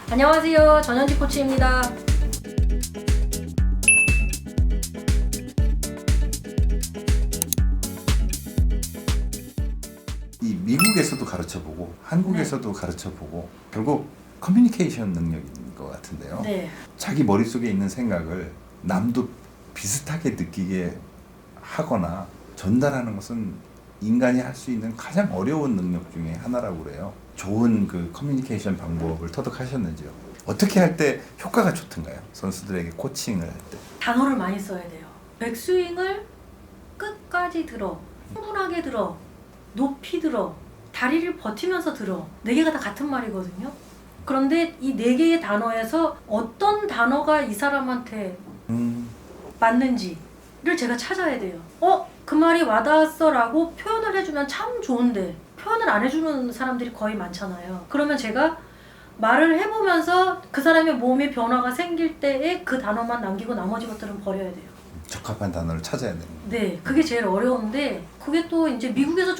안녕하세요. 전현지 코치입니다. 이 미국에서도 가르쳐보고 한국에서도 가르쳐보고 결국 커뮤니케이션 능력인 것 같은데요. 네. 자기 머릿속에 있는 생각을 남도 비슷하게 느끼게 하거나 전달하는 것은 인간이 할 수 있는 가장 어려운 능력 중에 하나라고 그래요. 좋은 그 커뮤니케이션 방법을 터득하셨는지요? 어떻게 할 때 효과가 좋던가요? 선수들에게 코칭을 할 때. 단어를 많이 써야 돼요. 백스윙을 끝까지 들어, 충분하게 들어, 높이 들어, 다리를 버티면서 들어. 네 개가 다 같은 말이거든요. 그런데 이 네 개의 단어에서 어떤 단어가 이 사람한테 맞는지를 제가 찾아야 돼요. 그 말이 와닿았어 라고 표현을 해주면 참 좋은데 표현을 안 해주는 사람들이 거의 많잖아요. 그러면 제가 말을 해보면서 그 사람의 몸에 변화가 생길 때에 그 단어만 남기고 나머지 것들은 버려야 돼요. 적합한 단어를 찾아야 되는 거예요. 네, 그게 제일 어려운데 그게 또 이제 미국에서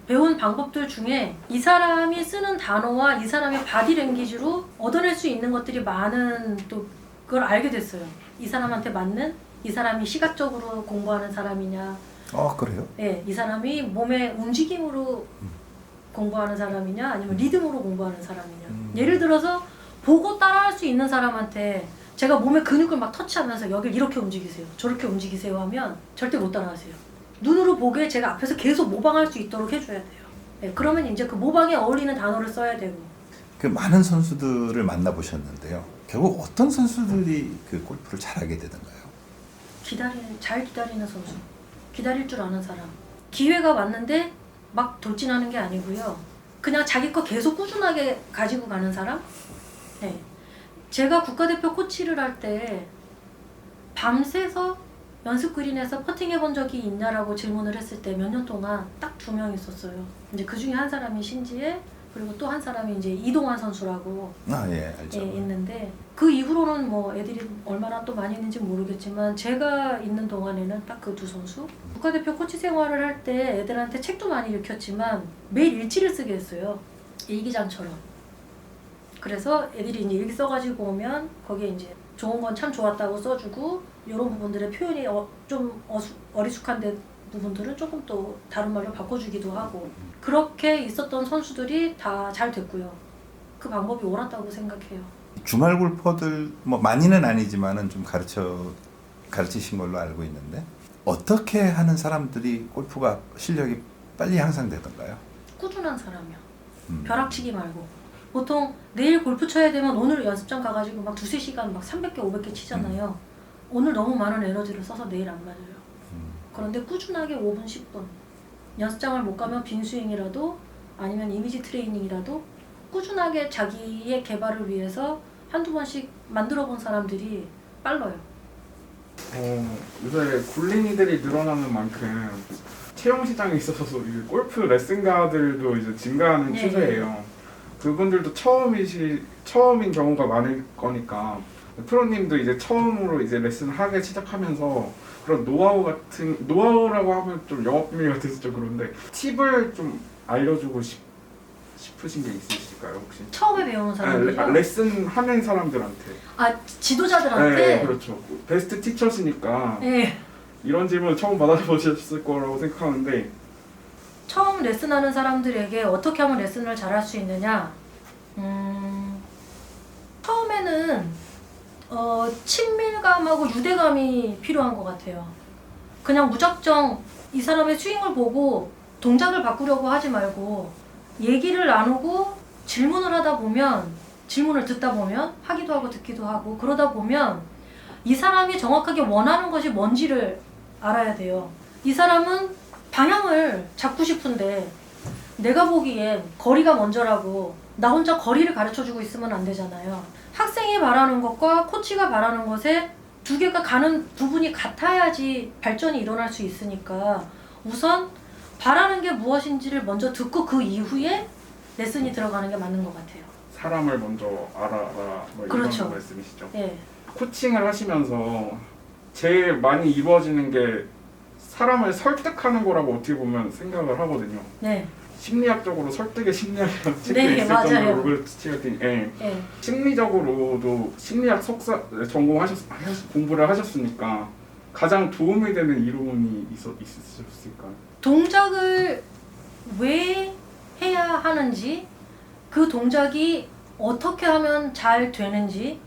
배운 방법들 중에 이 사람이 쓰는 단어와 이 사람의 바디랭귀지로 얻어낼 수 있는 것들이 많은 또 그걸 알게 됐어요. 이 사람한테 맞는, 이 사람이 시각적으로 공부하는 사람이냐, 그래요? 네, 이 사람이 몸의 움직임으로 공부하는 사람이냐 아니면 리듬으로 공부하는 사람이냐. 예를 들어서 보고 따라할 수 있는 사람한테 제가 몸의 근육을 막 터치하면서 여길 이렇게 움직이세요, 저렇게 움직이세요 하면 절대 못 따라하세요. 눈으로 보게 제가 앞에서 계속 모방할 수 있도록 해줘야 돼요. 네, 그러면 이제 그 모방에 어울리는 단어를 써야 되고. 그 많은 선수들을 만나보셨는데요. 결국 어떤 선수들이 그 골프를 잘하게 되던가요? 잘 기다리는 선수, 기다릴 줄 아는 사람, 기회가 왔는데 막 돌진하는 게 아니고요. 그냥 자기 거 계속 꾸준하게 가지고 가는 사람. 네. 제가 국가대표 코치를 할 때 밤새서 연습 그린에서 퍼팅 해본 적이 있냐라고 질문을 했을 때 몇 년 동안 딱 2명 있었어요. 이제 그 중에 한 사람이 신지혜, 그리고 또 한 사람이 이제 이동환 선수라고 예, 알죠. 있는데 그 이후로는 뭐 애들이 얼마나 또 많이 있는지 모르겠지만 제가 있는 동안에는 딱 그 2 선수. 국가대표 코치 생활을 할 때 애들한테 책도 많이 읽혔지만 매일 일지를 쓰게 했어요. 일기장처럼. 그래서 애들이 이제 일기 써가지고 오면 거기에 이제 좋은 건 참 좋았다고 써주고 이런 부분들의 표현이 좀 어리숙한 부분들은 조금 또 다른 말로 바꿔주기도 하고 그렇게 있었던 선수들이 다 잘 됐고요. 그 방법이 옳았다고 생각해요. 주말 골퍼들 뭐 많이는 아니지만은 좀 가르치신 걸로 알고 있는데 어떻게 하는 사람들이 골프가 실력이 빨리 향상되던가요? 꾸준한 사람이요. 벼락치기 말고. 보통 내일 골프 쳐야 되면 오늘 연습장 가가지고 막 2-3시간 막 300개 500개 치잖아요. 오늘 너무 많은 에너지를 써서 내일 안 맞아요. 그런데 꾸준하게 5분 10분 연습장을 못 가면 빈스윙이라도 아니면 이미지 트레이닝이라도 꾸준하게 자기의 개발을 위해서 한두 번씩 만들어 본 사람들이 빨라요. 요새 굴린이들이 늘어나는 만큼 채용 시장에 있어서 이제 골프 레슨가들도 이제 증가하는 네. 추세예요. 그분들도 처음인 경우가 많을 거니까 프로님도 이제 처음으로 이제 레슨을 하기 시작하면서 그런 노하우라고 하면 좀 영업비밀 같아서 좀 그런데 팁을 좀 알려주고 싶으신 게 있으실까요 혹시? 처음에 배우는 사람들이요? 레슨 하는 사람들한테. 지도자들한테? 네, 그렇죠. 베스트 티처시니까 네. 이런 질문 처음 받아보셨을 거라고 생각하는데 처음 레슨하는 사람들에게 어떻게 하면 레슨을 잘할 수 있느냐? 처음에는 친밀감하고 유대감이 필요한 것 같아요. 그냥 무작정 이 사람의 스윙을 보고 동작을 바꾸려고 하지 말고 얘기를 나누고 질문을 듣다 보면 하기도 하고 듣기도 하고 그러다 보면 이 사람이 정확하게 원하는 것이 뭔지를 알아야 돼요. 이 사람은 방향을 잡고 싶은데 내가 보기엔 거리가 먼저라고 나 혼자 거리를 가르쳐주고 있으면 안 되잖아요. 학생이 바라는 것과 코치가 바라는 것에 두 개가 가는 부분이 같아야지 발전이 일어날 수 있으니까 우선 바라는 게 무엇인지를 먼저 듣고 그 이후에 레슨이 들어가는 게 맞는 것 같아요. 사람을 먼저 알아라 뭐 그렇죠. 이런 말씀이시죠? 네. 코칭을 하시면서 제일 많이 이루어지는 게 사람을 설득하는 거라고 어떻게 보면 생각을 하거든요. 네. 심리학적으로 설득의 심리학이라는 책도 네, 있을 맞아요. 정도로 로버트 치어딘 예. 심리적으로도 심리학 석사 공부를 하셨으니까 가장 도움이 되는 이론이 있으셨을까요? 동작을 왜 해야 하는지, 그 동작이 어떻게 하면 잘 되는지,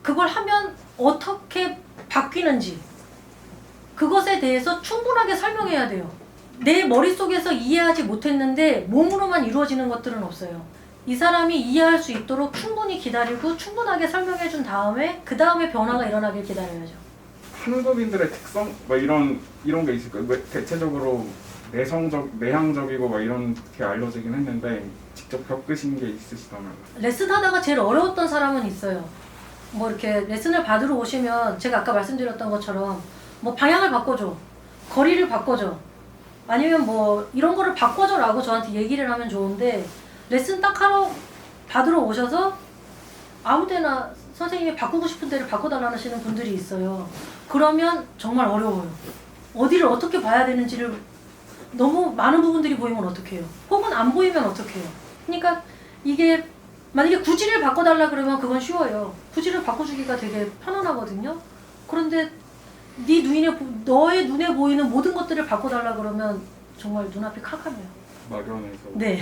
그걸 하면 어떻게 바뀌는지, 그것에 대해서 충분하게 설명해야 돼요. 내 머릿속에서 이해하지 못했는데 몸으로만 이루어지는 것들은 없어요. 이 사람이 이해할 수 있도록 충분히 기다리고 충분하게 설명해 준 다음에 그 다음에 변화가 일어나길 기다려야죠. 한국인들의 특성 뭐 이런 게 있을까요? 왜 대체적으로 내향적이고 막 이렇게 알려지긴 했는데 직접 겪으신 게 있으시다면? 레슨 하다가 제일 어려웠던 사람은 있어요. 뭐 이렇게 레슨을 받으러 오시면 제가 아까 말씀드렸던 것처럼 뭐 방향을 바꿔줘, 거리를 바꿔줘, 아니면 뭐 이런 거를 바꿔줘라고 저한테 얘기를 하면 좋은데, 레슨 딱 하러 받으러 오셔서 아무 데나 선생님이 바꾸고 싶은 데를 바꿔달라는 하시는 분들이 있어요. 그러면 정말 어려워요. 어디를 어떻게 봐야 되는지를 너무 많은 부분들이 보이면 어떡해요? 혹은 안 보이면 어떡해요? 그러니까 이게 만약에 구질을 바꿔달라 그러면 그건 쉬워요. 구질을 바꿔주기가 되게 편안하거든요. 그런데 너의 눈에 보이는 모든 것들을 바꿔달라 그러면 정말 눈앞이 캄캄해요. 막연해서. 네.